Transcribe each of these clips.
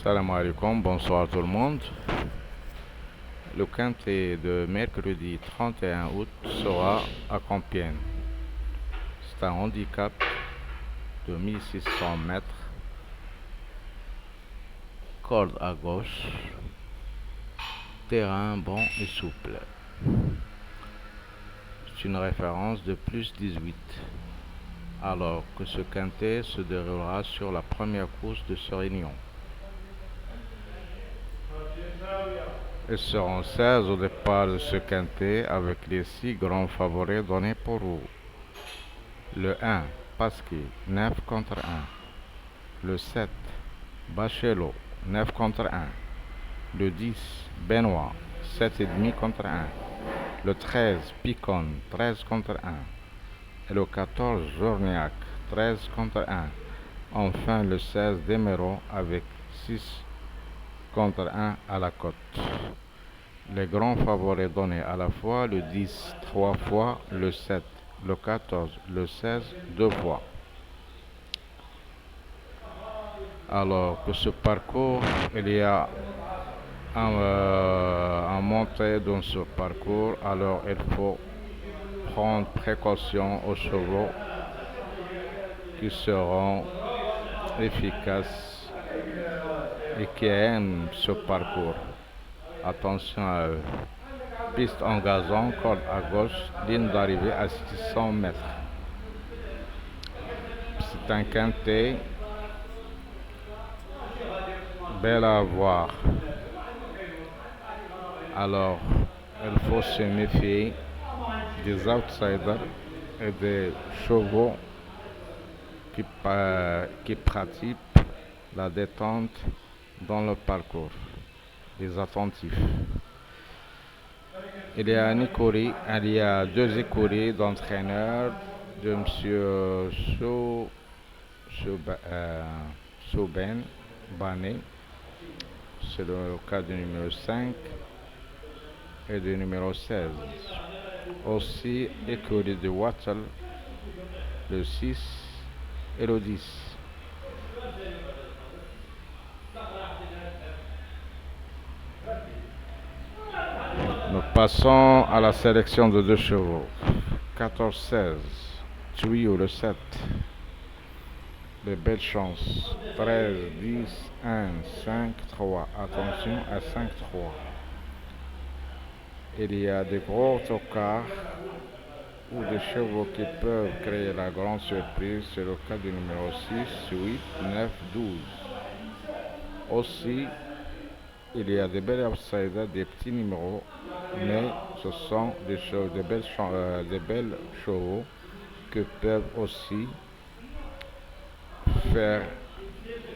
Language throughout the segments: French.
Salam alaikum, bonsoir tout le monde. Le quintet de mercredi 31 août sera à Compiègne. C'est un handicap de 1600 mètres, corde à gauche, terrain bon et souple. C'est une référence de plus 18, alors que ce quintet se déroulera sur la première course de ce réunion. Ils seront 16 au départ de ce quintet avec les 6 grands favoris donnés pour vous. Le 1, Pasquier, 9 contre 1. Le 7, Bachelot, 9 contre 1. Le 10, Benoît, 7,5 contre 1. Le 13, Picon, 13 contre 1. Et le 14, Journiac, 13 contre 1. Enfin le 16, Desméreaux avec 6 contre 1 à la cote. Les grands favoris donnés à la fois, le 10 3 fois, le 7, le 14, le 16 2 fois. Alors que ce parcours, il y a un montée dans ce parcours, alors il faut prendre précaution aux chevaux qui seront efficaces et qui aiment ce parcours. Attention à eux. Piste en gazon, corde à gauche, ligne d'arrivée à 600 mètres. C'est un quintet bel à voir. Alors, il faut se méfier des outsiders et des chevaux qui pratiquent la détente dans le parcours. Les attentifs. Il y a 2 écuries d'entraîneurs de M. Souben Banet, c'est le cas du numéro 5 et du numéro 16. Aussi écurie de Wattle, le 6 et le 10. Nous passons à la sélection de 2 chevaux. 14-16, Tuyau le 7. De belles chances. 13, 10, 1, 5, 3. Attention à 5, 3. Il y a des gros tocards ou des chevaux qui peuvent créer la grande surprise. C'est le cas du numéro 6, 8, 9, 12. Aussi, il y a des belles outsiders, des petits numéros, mais ce sont des belles chevaux qui peuvent aussi faire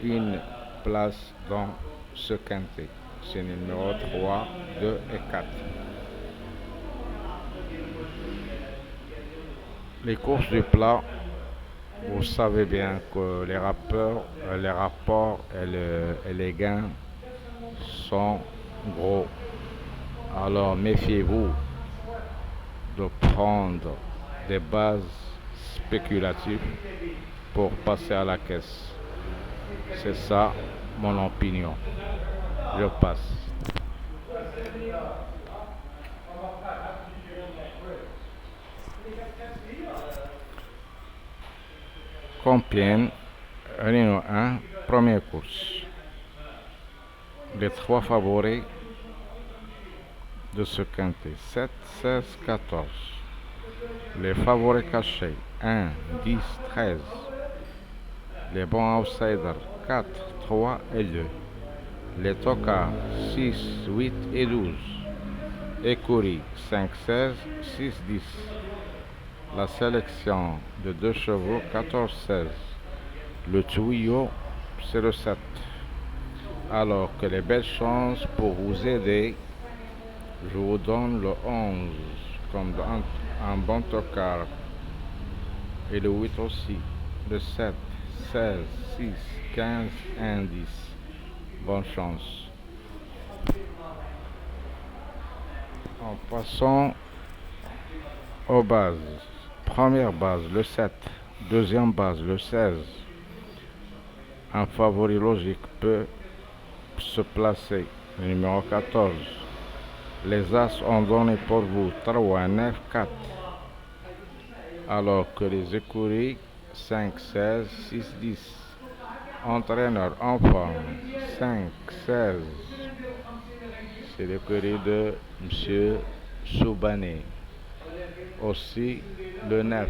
une place dans ce quintet. C'est numéro 3, 2 et 4. Les courses du plat, vous savez bien que les rapports et les gains sont gros. Alors méfiez-vous de prendre des bases spéculatives pour passer à la caisse. C'est ça mon opinion. Je passe. Compiègne, Réunion 1, première course. Les 3 favoris de ce quintet, 7, 16, 14. Les favoris cachés, 1, 10, 13. Les bons outsiders, 4, 3 et 2. Les tocards, 6, 8 et 12. Écurie, 5, 16, 6, 10. La sélection de 2 chevaux, 14, 16. Le tuyau, c'est le 7. Alors que les belles chances pour vous aider, je vous donne le 11 comme un bon tocard et le 8 aussi, le 7, 16, 6, 15, 1, 10. Bonne chance. En passant aux bases. Première base, le 7. Deuxième base, le 16. Un favori logique peut se placer. Le numéro 14. Les As ont donné pour vous 3, 9, 4. Alors que les écuries 5, 16, 6, 10. Entraîneur en forme 5, 16. C'est l'écurie de M. Soubané. Aussi le 9.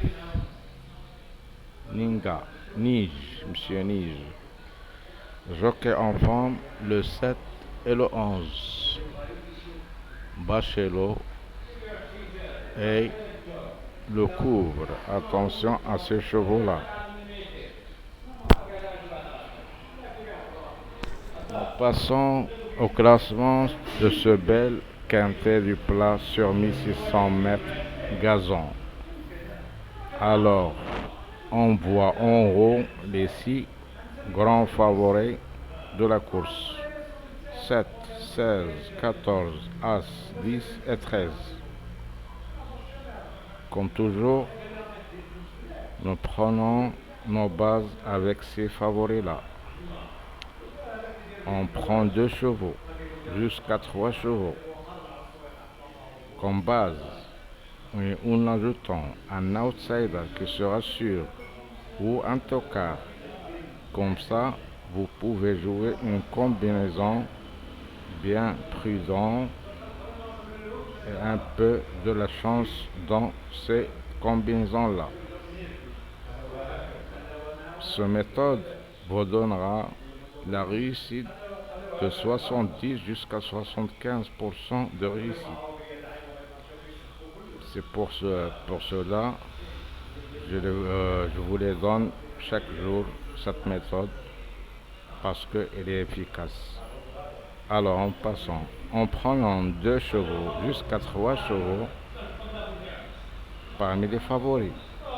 Ninga, Nige, M. Nige. Jockey en forme le 7 et le 11. Bachelot et le couvre. Attention à ces chevaux-là. Nous passons au classement de ce bel quintet du plat sur 1600 mètres gazon. Alors, on voit en haut les 6 grands favoris de la course. 7, 16, 14, As, 10 et 13. Comme toujours, nous prenons nos bases avec ces favoris-là. On prend 2 chevaux, jusqu'à 3 chevaux. Comme base, et en ajoutant un outsider qui sera sûr ou un tocard. Comme ça, vous pouvez jouer une combinaison bien prudente et un peu de la chance dans ces combinaisons-là. Cette méthode vous donnera la réussite de 70 jusqu'à 75% de réussite. C'est pour cela je vous les donne chaque jour, cette méthode, parce qu'elle est efficace. Alors, en prenant 2 chevaux jusqu'à 3 chevaux parmi les favoris,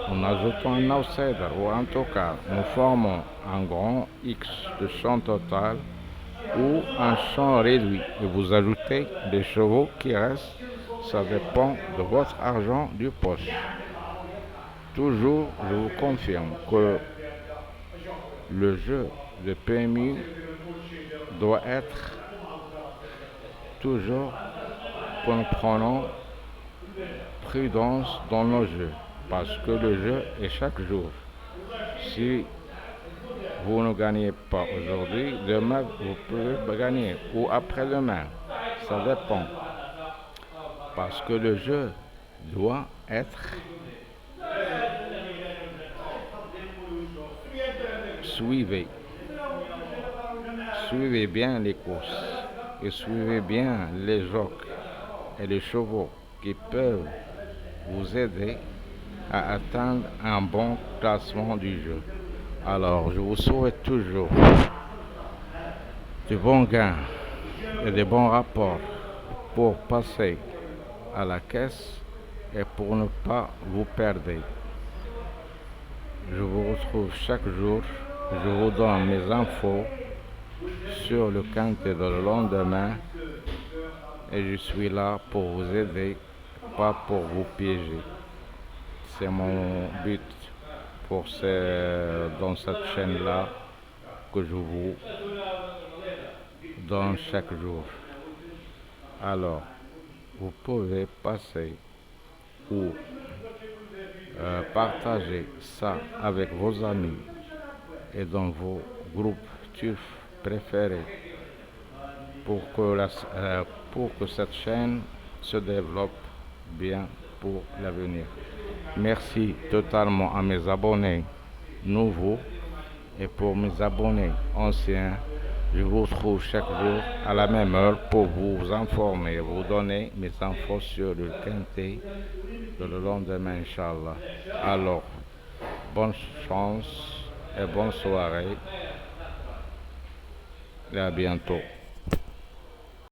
en ajoutant un outsider ou un tocard, nous formons un grand X de champ total ou un champ réduit. Et vous ajoutez les chevaux qui restent, ça dépend de votre argent du poche. Toujours, je vous confirme que le jeu de PMU doit être toujours que nous prenons prudence dans nos jeux, parce que le jeu est chaque jour. Si vous ne gagnez pas aujourd'hui, demain vous pouvez gagner, ou après-demain, ça dépend. Parce que le jeu doit être suivi. Suivez bien les courses et suivez bien les jockeys et les chevaux qui peuvent vous aider à atteindre un bon classement du jeu. Alors, je vous souhaite toujours de bons gains et de bons rapports pour passer à la caisse et pour ne pas vous perdre. Je vous retrouve chaque jour, je vous donne mes infos sur le quintet de le lendemain et je suis là pour vous aider, pas pour vous piéger. C'est mon but dans cette chaîne-là que je vous donne chaque jour. Alors, vous pouvez passer ou partager ça avec vos amis et dans vos groupes turfs préférés pour que cette chaîne se développe bien pour l'avenir. Merci totalement à mes abonnés nouveaux et pour mes abonnés anciens, je vous retrouve chaque jour à la même heure pour vous informer, vous donner mes infos sur le quintet de le lendemain, Inch'Allah. Alors, bonne chance et bonne soirée et à bientôt.